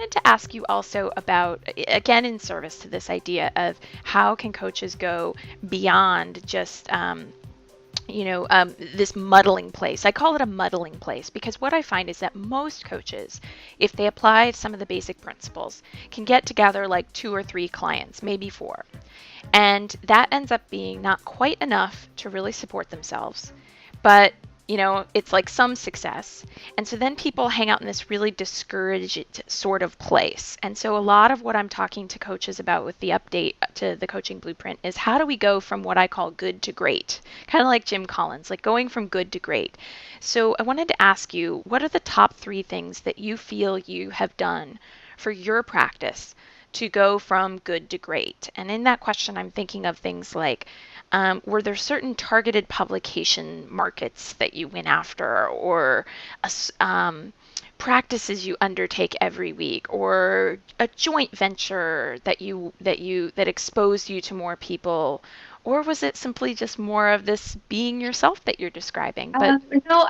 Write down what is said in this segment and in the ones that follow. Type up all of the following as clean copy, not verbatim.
wanted to ask you also about, again, in service to this idea of how can coaches go beyond just this muddling place. I call it a muddling place because what I find is that most coaches, if they apply some of the basic principles, can get together like 2 or 3 clients, maybe 4. And that ends up being not quite enough to really support themselves. But, it's like some success. And so then people hang out in this really discouraged sort of place. And so a lot of what I'm talking to coaches about with the update to the coaching blueprint is how do we go from what I call good to great? Kind of like Jim Collins, like going from good to great. So I wanted to ask you, what are the top 3 things that you feel you have done for your practice to go from good to great? And in that question, I'm thinking of things like, were there certain targeted publication markets that you went after, or practices you undertake every week, or a joint venture that exposed you to more people, or was it simply just more of this being yourself that you're describing? But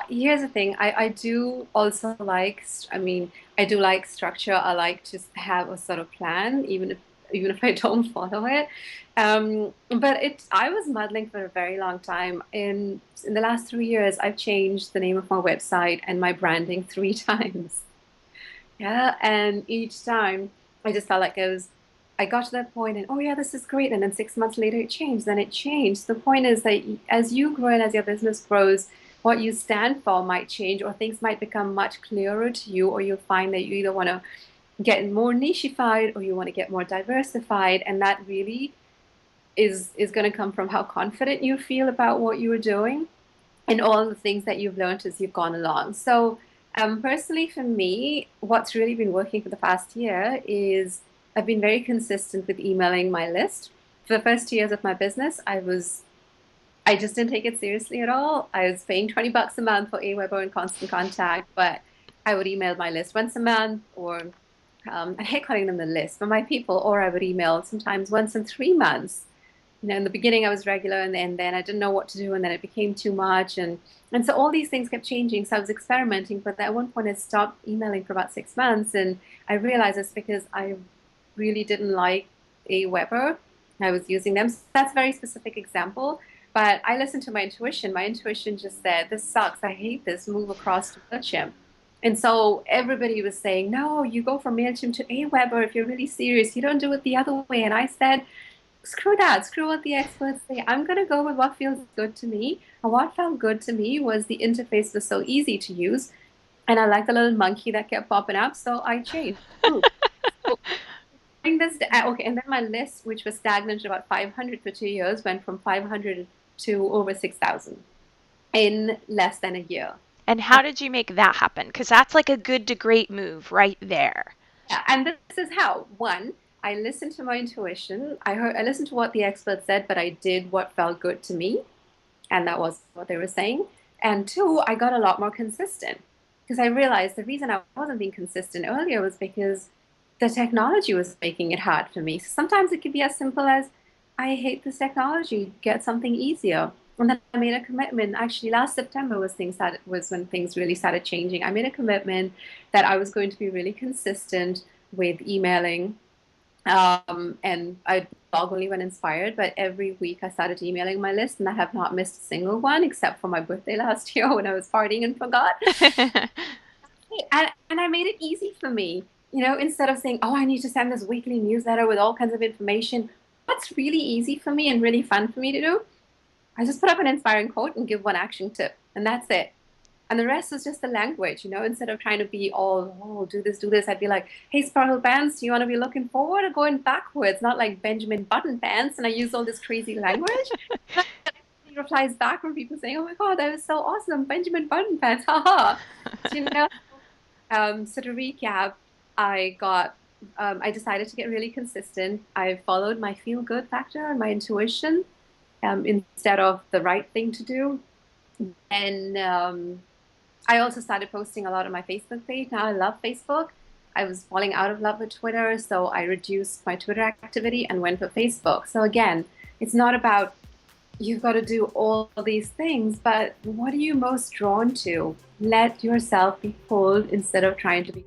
Here's the thing. I do also like, I do like structure. I like to have a sort of plan, even if I don't follow it. But I was modeling for a very long time. In the last 3 years, I've changed the name of my website and my branding 3 times. Yeah, and each time I just felt like I got to that point and oh yeah, this is great. And then 6 months later it changed, then it changed. The point is that as you grow and as your business grows, what you stand for might change or things might become much clearer to you, or you'll find that you either want to get more nicheified or you want to get more diversified. And that really is going to come from how confident you feel about what you are doing and all the things that you've learned as you've gone along. So, personally, for me, what's really been working for the past year is I've been very consistent with emailing my list. For the first 2 years of my business, I just didn't take it seriously at all. I was paying $20 a month for Aweber and Constant Contact, but I would email my list once a month, or I hate calling them the list, but my people, or I would email sometimes once in 3 months. In the beginning I was regular, and then I didn't know what to do, and then it became too much, and so all these things kept changing. So I was experimenting, but at one point I stopped emailing for about 6 months, and I realized it's because I really didn't like Aweber. I was using them. So that's a very specific example. But I listened to my intuition. My intuition just said, this sucks. I hate this. Move across to MailChimp. And so everybody was saying, no, you go from MailChimp to Aweber if you're really serious. You don't do it the other way. And I said, screw that. Screw what the experts say. I'm going to go with what feels good to me. And what felt good to me was the interface was so easy to use. And I liked the little monkey that kept popping up. So I changed. Ooh. So okay, and then my list, which was stagnant at about 500 for 2 years, went from 500 to over 6,000 in less than a year. and how did you make that happen? Because that's like a good to great move right there. Yeah, and this is how. One, I listened to my intuition. I listened to what the experts said, but I did what felt good to me, and that was what they were saying. And two, I got a lot more consistent because I realized the reason I wasn't being consistent earlier was because the technology was making it hard for me. So sometimes it could be as simple as I hate this technology, get something easier. And then I made a commitment. Actually, last September was when things really started changing. I made a commitment that I was going to be really consistent with emailing. And I blog only when inspired, but every week I started emailing my list, and I have not missed a single one except for my birthday last year when I was partying and forgot. And I made it easy for me. Instead of saying, oh, I need to send this weekly newsletter with all kinds of information, what's really easy for me and really fun for me to do? I just put up an inspiring quote and give one action tip, and that's it. And the rest is just the language, instead of trying to be all, oh, do this, I'd be like, hey, Sparkle Pants, do you want to be looking forward or going backwards? Not like Benjamin Button Pants. And I use all this crazy language. He replies back from people saying, oh my God, that was so awesome. Benjamin Button Pants, haha. So, so to recap, I got, I decided to get really consistent. I followed my feel good factor and my intuition instead of the right thing to do. And I also started posting a lot on my Facebook page. Now I love Facebook. I was falling out of love with Twitter, so I reduced my Twitter activity and went for Facebook. So again, it's not about you've got to do all these things, but what are you most drawn to? Let yourself be pulled instead of trying to be